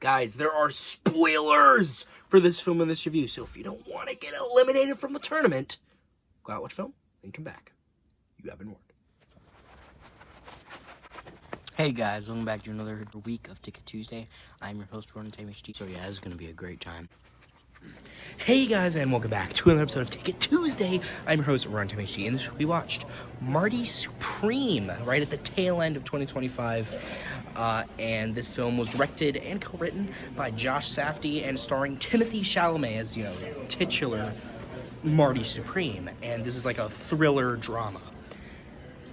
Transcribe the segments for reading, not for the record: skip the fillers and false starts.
Guys, there are spoilers for this film and this review, so if you don't want to get eliminated from the tournament, go out, watch film, and come back. You have been warned. Hey guys, welcome back to another week of Ticket Tuesday. I'm your host, Timothee. So yeah, this is going to be a great time. Hey guys, and welcome back to another episode of Ticket Tuesday. I'm your host, Timothee, and this week we watched Marty Supreme, right at the tail end of 2025. And this film was directed and co-written by Josh Safdie and starring Timothee Chalamet as, titular Marty Supreme. And this is like a thriller drama.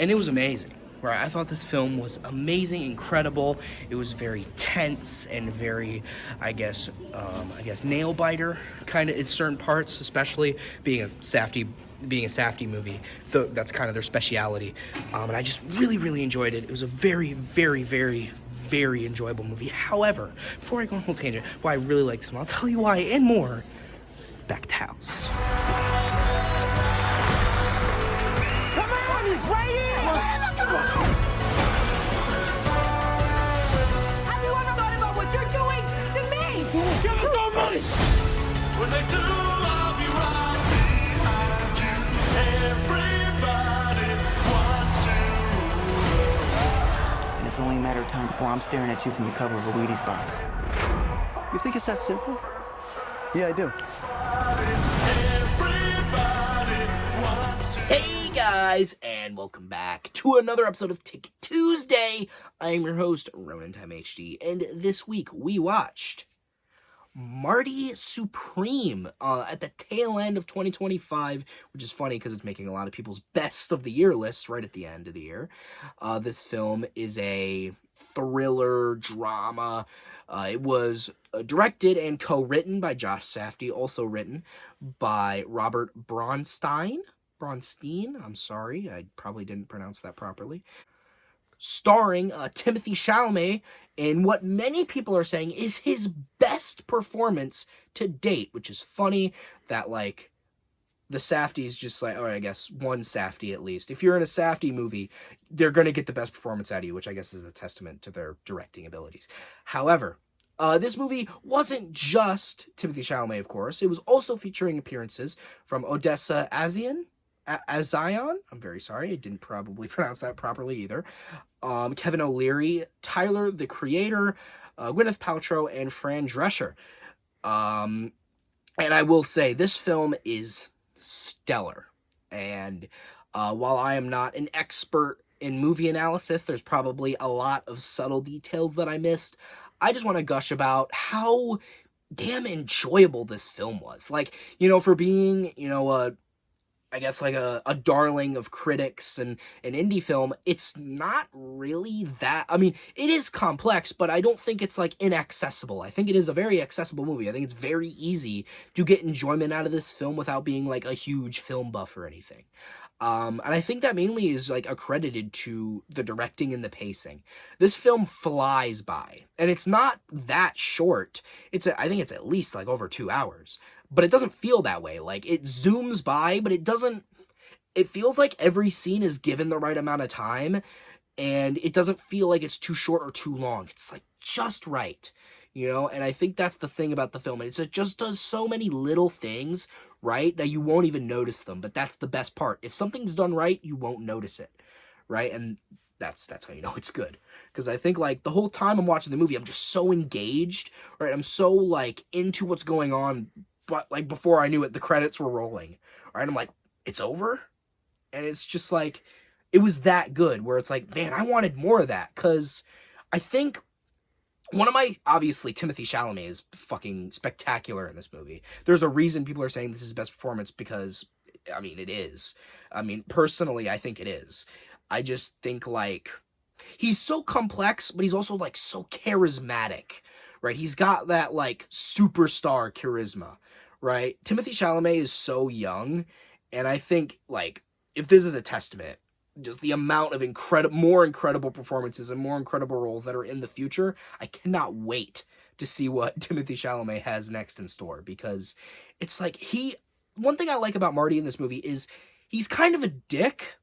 And it was amazing. Right, I thought this film was amazing, incredible. It was very tense and very, I guess nail biter kind of in certain parts, especially being a Safdie movie. That's kind of their speciality, and I just really enjoyed it. It was a very enjoyable movie. However, before I go on a whole tangent, why I really like this one, I'll tell you why and more. Back to house. Come on, he's right here! Have you ever thought about what you're doing to me? Give us our money! When they do, I'll be right behind you. Everybody wants to know. And it's only a matter of time before I'm staring at you from the cover of a Wheaties box. You think it's that simple? Yeah, I do. Everybody wants to. Hey guys, and welcome back to another episode of Ticket Tuesday. I'm your host, Timothee, and this week we watched Marty Supreme at the tail end of 2025, which is funny because it's making a lot of people's best of the year lists right at the end of the year. This film is a thriller drama. It was directed and co-written by Josh Safdie, also written by Robert Bronstein, I'm sorry, I probably didn't pronounce that properly. Starring Timothee Chalamet in what many people are saying is his best performance to date, which is funny that, the Safdie's just or I guess one Safdie at least. If you're in a Safdie movie, they're going to get the best performance out of you, which I guess is a testament to their directing abilities. However, this movie wasn't just Timothee Chalamet, of course. It was also featuring appearances from Odessa Azion, I'm very sorry, I didn't probably pronounce that properly either. Kevin O'Leary, Tyler, the Creator, Gwyneth Paltrow, and Fran Drescher. And I will say, this film is stellar. And while I am not an expert in movie analysis, there's probably a lot of subtle details that I missed. I just want to gush about how damn enjoyable this film was. For being, a darling of critics and an indie film, it's not really that. I mean, it is complex, but I don't think it's, inaccessible. I think it is a very accessible movie. I think it's very easy to get enjoyment out of this film without being, a huge film buff or anything. And I think that mainly is, accredited to the directing and the pacing. This film flies by, and it's not that short. I think it's at least, over 2 hours. But it doesn't feel that way. It zooms by, but it doesn't. It feels like every scene is given the right amount of time, and it doesn't feel like it's too short or too long. It's, just right, And I think that's the thing about the film. It just does so many little things, right, that you won't even notice them. But that's the best part. If something's done right, you won't notice it, right? And that's how you know it's good. Because I think, the whole time I'm watching the movie, I'm just so engaged, right? I'm so, into what's going on. But, before I knew it, the credits were rolling. Right? I'm like, it's over? And it's just, it was that good, where it's man, I wanted more of that. Because I think obviously, Timothee Chalamet is fucking spectacular in this movie. There's a reason people are saying this is his best performance, because, it is. Personally, I think it is. I just think, he's so complex, but he's also, so charismatic. Right? He's got that, superstar charisma. Right? Timothee Chalamet is so young, and I think, if this is a testament, just the amount of more incredible performances and more incredible roles that are in the future, I cannot wait to see what Timothee Chalamet has next in store, because it's one thing I like about Marty in this movie is he's kind of a dick,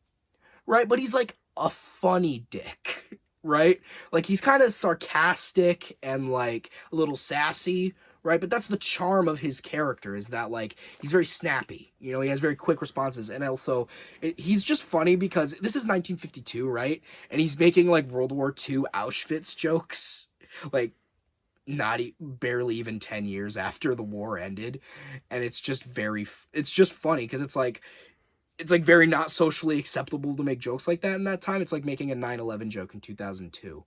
right? But he's a funny dick. right? Like, he's kind of sarcastic and, like, a little sassy, right? But that's the charm of his character, is that, like, he's very snappy. You know, he has very quick responses. And also, he's just funny because this is 1952, right? And he's making, like, World War II Auschwitz jokes. Like, barely even 10 years after the war ended. And it's just it's just funny because it's like very not socially acceptable to make jokes like that in that time. It's like making a 9/11 joke in 2002.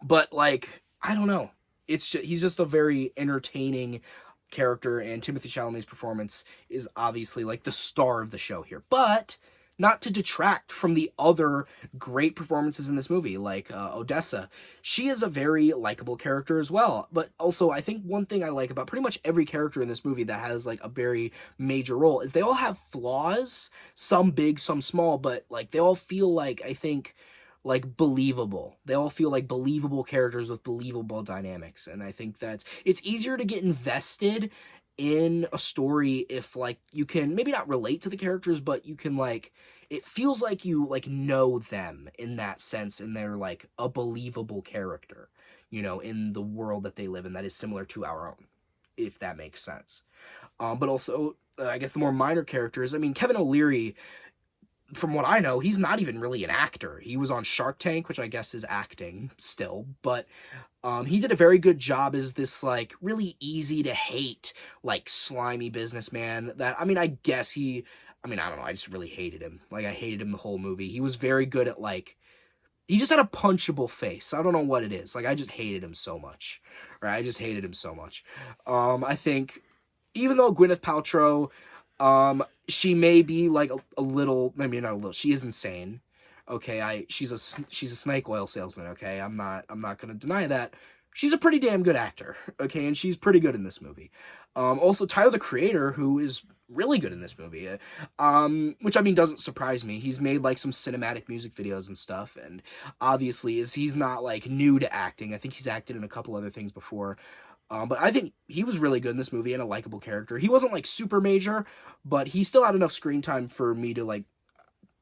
But like, I don't know. He's just a very entertaining character, and Timothée Chalamet's performance is obviously like the star of the show here. But not to detract from the other great performances in this movie, like Odessa. She is a very likable character as well. But also, I think one thing I like about pretty much every character in this movie that has like a very major role is they all have flaws, some big, some small, but like they all feel like, I think, like believable. They all feel like believable characters with believable dynamics. And I think that it's easier to get invested in a story if like you can maybe not relate to the characters, but you can like, it feels like you like know them in that sense, and they're like a believable character, you know, in the world that they live in that is similar to our own, if that makes sense. But also, I guess the more minor characters, I mean, Kevin O'Leary, from what I know, he's not even really an actor. He was on Shark Tank, which I guess is acting still, but he did a very good job as this, like, really easy to hate, like, slimy businessman that, I mean, I don't know, I just really hated him. Like, I hated him the whole movie. He was very good at, like, he just had a punchable face. I don't know what it is. Like, I just hated him so much. Right? I just hated him so much. I think, even though Gwyneth Paltrow, she may be like a little, I mean, not a little, she is insane. Okay, she's a snake oil salesman, okay? I'm not gonna deny that. She's a pretty damn good actor, okay? And she's pretty good in this movie. Also, Tyler, the Creator, who is really good in this movie, which, I mean, doesn't surprise me. He's made, like, some cinematic music videos and stuff, and obviously he's not, like, new to acting. I think he's acted in a couple other things before. But I think he was really good in this movie and a likable character. He wasn't, like, super major, but he still had enough screen time for me to, like,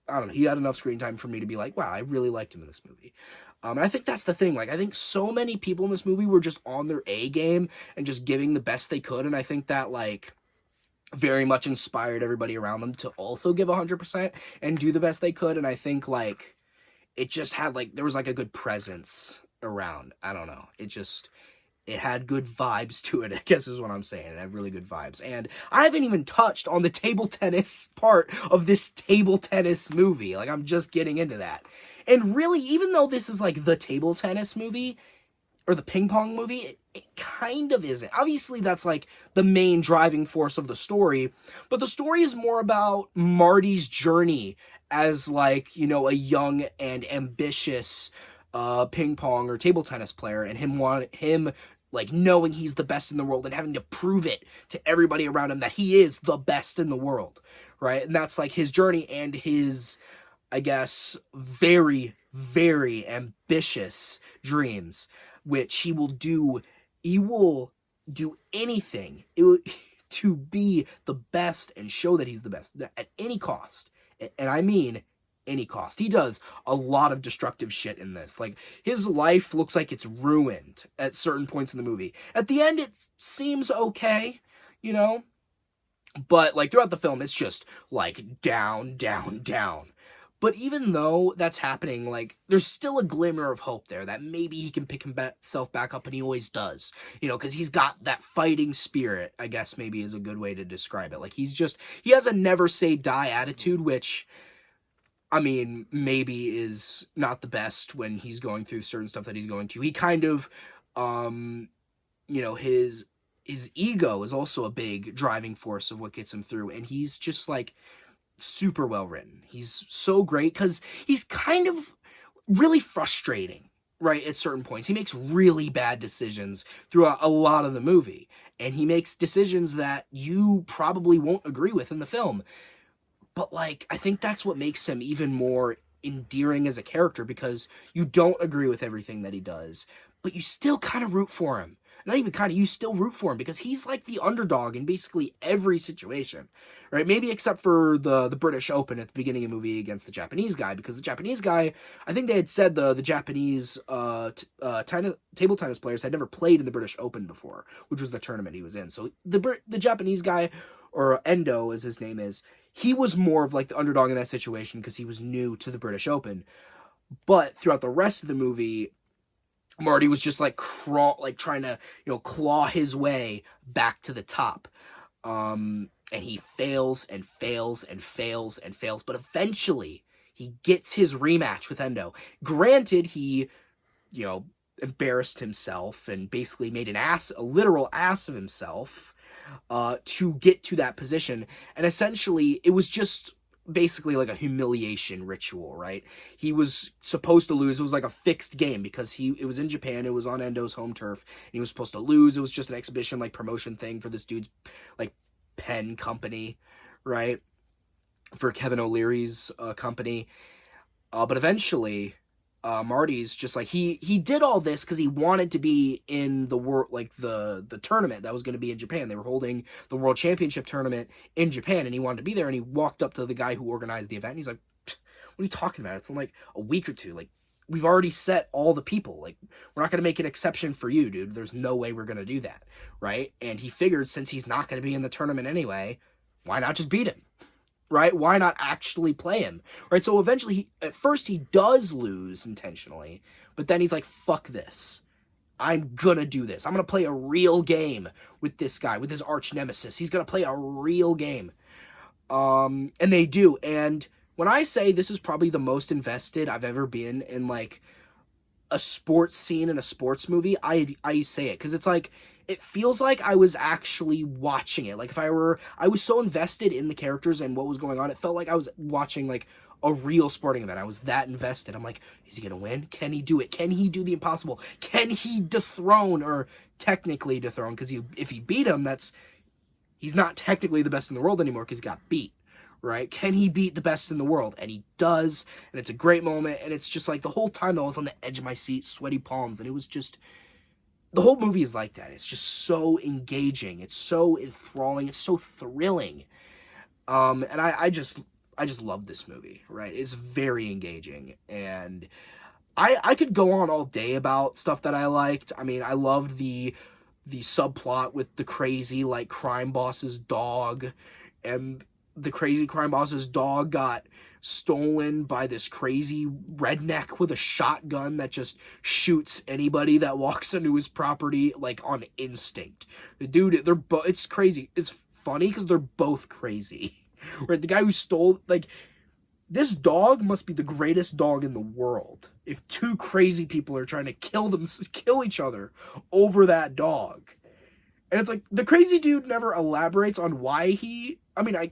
I don't know, he had enough screen time for me to be like, wow, I really liked him in this movie. And I think that's the thing. Like, I think so many people in this movie were just on their A game and just giving the best they could, and I think that, like, very much inspired everybody around them to also give 100% and do the best they could, and I think, like, it just had, like, there was, like, a good presence around. I don't know. It had good vibes to it, I guess is what I'm saying. It had really good vibes. And I haven't even touched on the table tennis part of this table tennis movie. Like, I'm just getting into that. And really, even though this is like the table tennis movie, or the ping pong movie, it kind of isn't. Obviously, that's like the main driving force of the story, but the story is more about Marty's journey as, like, you know, a young and ambitious ping pong or table tennis player, and him like knowing he's the best in the world and having to prove it to everybody around him that he is the best in the world, right? And that's like his journey and his, I guess, very, very ambitious dreams, which he will do anything to be the best and show that he's the best at any cost. And I mean any cost. He does a lot of destructive shit in this. Like, his life looks like it's ruined at certain points in the movie. At the end, it seems okay, you know? But, like, throughout the film, it's just, like, down, down, down. But even though that's happening, like, there's still a glimmer of hope there that maybe he can pick himself back up, and he always does. You know, because he's got that fighting spirit, I guess maybe is a good way to describe it. Like, he has a never say die attitude, which, I mean, maybe is not the best when he's going through certain stuff that he's going through. He kind of, you know, his ego is also a big driving force of what gets him through. And he's just, like, super well written. He's so great because he's kind of really frustrating, right, at certain points. He makes really bad decisions throughout a lot of the movie. And he makes decisions that you probably won't agree with in the film. But, like, I think that's what makes him even more endearing as a character, because you don't agree with everything that he does, but you still kind of root for him, not even kind of, you still root for him because he's like the underdog in basically every situation, right? Maybe except for the British Open at the beginning of the movie against the Japanese guy, because the Japanese guy, I think they had said the Japanese table tennis players had never played in the British Open before, which was the tournament he was in. So the Japanese guy, or Endo as his name is, he was more of like the underdog in that situation because he was new to the British Open. But throughout the rest of the movie, Marty was just like trying to, claw his way back to the top. And he fails and fails and fails and fails, but eventually he gets his rematch with Endo. Granted, he, embarrassed himself and basically made a literal ass of himself, to get to that position. And essentially, it was just basically like a humiliation ritual, right? He was supposed to lose. It was like a fixed game because it was in Japan. It was on Endo's home turf. And he was supposed to lose. It was just an exhibition, like promotion thing for this dude's like pen company, right? For Kevin O'Leary's company. But eventually, Marty's just like, he did all this because he wanted to be in the world, like the tournament that was going to be in Japan. They were holding the World Championship tournament in Japan, and he wanted to be there. And he walked up to the guy who organized the event, and he's like, "What are you talking about? It's in like a week or two. Like, we've already set all the people. Like, we're not going to make an exception for you, dude. There's no way we're going to do that, right?" And he figured, since he's not going to be in the tournament anyway, why not just beat him? Right? Why not actually play him? Right? So eventually, at first he does lose intentionally, but then he's like, fuck this. I'm gonna do this. I'm gonna play a real game with this guy, with his arch nemesis. He's gonna play a real game. And they do. And when I say this is probably the most invested I've ever been in, like, a sports scene in a sports movie, I say it. Because it's like, it feels like I was actually watching it. Like, I was so invested in the characters and what was going on, it felt like I was watching, like, a real sporting event. I was that invested. I'm like, is he gonna win? Can he do it? Can he do the impossible? Can he dethrone, or technically dethrone, because if he beat him, he's not technically the best in the world anymore because he got beat, right? Can he beat the best in the world? And he does, and it's a great moment, and it's just like, the whole time though, I was on the edge of my seat, sweaty palms, and it was just, the whole movie is like that. It's just so engaging. It's so enthralling. It's so thrilling. And I just love this movie, right? It's very engaging. And I could go on all day about stuff that I liked. I mean, I loved the subplot with the crazy, like, crime boss's dog. And the crazy crime boss's dog got stolen by this crazy redneck with a shotgun that just shoots anybody that walks into his property, like, on instinct. The dude, it's crazy. It's funny because they're both crazy. Right? The guy who stole, like, this dog must be the greatest dog in the world if two crazy people are trying to kill each other over that dog. And it's like, the crazy dude never elaborates on why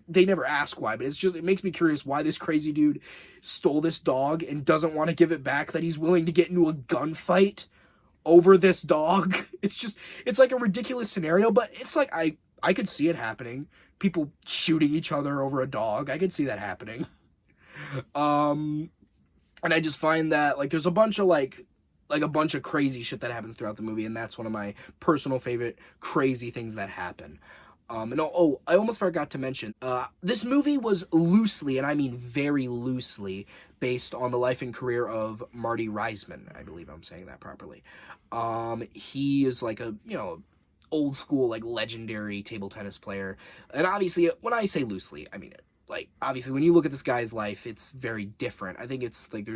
they never ask why, but it makes me curious why this crazy dude stole this dog and doesn't want to give it back, that he's willing to get into a gunfight over this dog. It's like a ridiculous scenario, but it's like, I could see it happening. People shooting each other over a dog. I could see that happening. And I just find that, like, there's a bunch of crazy shit that happens throughout the movie, and that's one of my personal favorite crazy things that happen. And I almost forgot to mention, this movie was loosely, and I mean very loosely, based on the life and career of Marty Reisman. I believe I'm saying that properly. He is like a, old school, like, legendary table tennis player. And obviously, when I say loosely, I mean it. Like, obviously, when you look at this guy's life, it's very different. I think it's, like,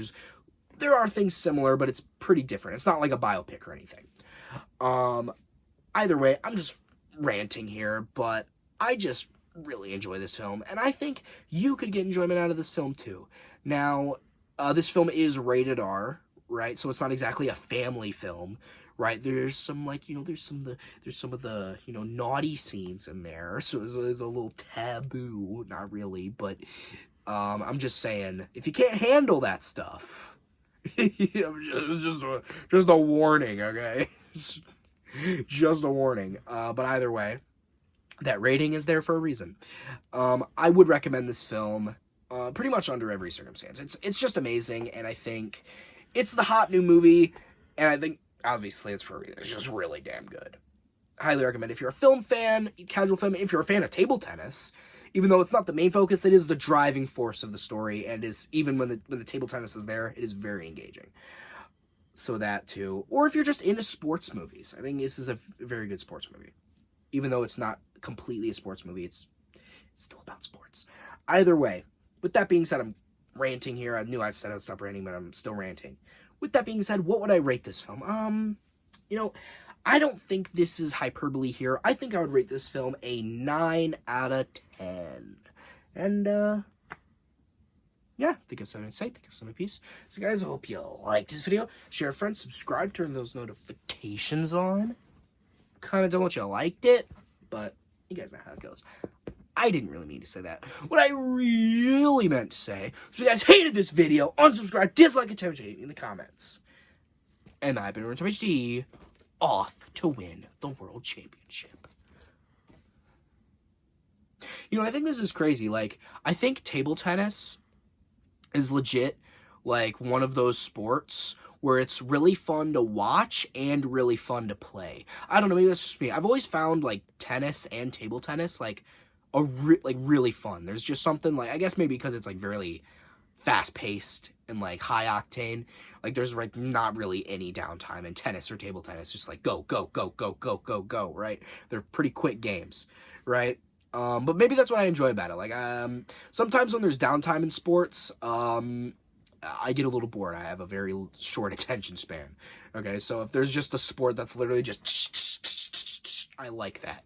there are things similar, but it's pretty different. It's not like a biopic or anything. Either way, I'm just ranting here, but I just really enjoy this film, and I think you could get enjoyment out of this film, too. Now, this film is rated R, right? So it's not exactly a family film, right? There's some, like, there's some of the, naughty scenes in there, so there's a little taboo, not really, but, I'm just saying, if you can't handle that stuff, just a warning, okay? Just a warning. But either way, that rating is there for a reason. I would recommend this film, pretty much under every circumstance. It's just amazing, and I think it's the hot new movie, and I think obviously it's for a reason. It's just really damn good. Highly recommend. If you're a film fan, casual film, if you're a fan of table tennis, even though it's not the main focus, it is the driving force of the story, and is even when the table tennis is there, it is very engaging. So that too. Or if you're just into sports movies, I think this is a very good sports movie. Even though it's not completely a sports movie, it's still about sports. Either way, with that being said, I'm ranting here. I knew I said I would stop ranting, but I'm still ranting. With that being said, what would I rate this film? I don't think this is hyperbole here. I think I would rate this film a 9 out of 10. And, yeah, I think I've said my say. I think I've said my piece. So, guys, I hope you liked this video. Share with friends, subscribe, turn those notifications on. Comment on what you liked it, but you guys know how it goes. I didn't really mean to say that. What I really meant to say was if you guys hated this video, unsubscribe, dislike, attempt to hate me in the comments. And I've been Marty HD, off to win the World Championship. I think this is crazy. Like, I think table tennis is legit, like, one of those sports where it's really fun to watch and really fun to play. I don't know, maybe that's just me. I've always found, like, tennis and table tennis, like, really fun. There's just something, like, I guess maybe because it's, like, very fast-paced and, like, high-octane. Like, there's, like, not really any downtime in tennis or table tennis. Just, like, go, go, go, go, go, go, go, right? They're pretty quick games, right? But maybe that's what I enjoy about it. Like, sometimes when there's downtime in sports, I get a little bored. I have a very short attention span. Okay, so if there's just a sport that's literally just, I like that,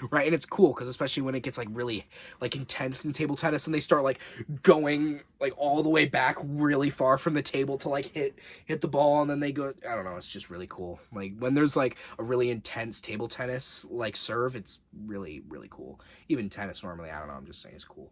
right? And it's cool because especially when it gets like really like intense in table tennis and they start like going like all the way back really far from the table to like hit the ball and then they go. I don't know. It's just really cool. Like when there's like a really intense table tennis like serve, it's really cool. Even tennis normally, I don't know. I'm just saying it's cool.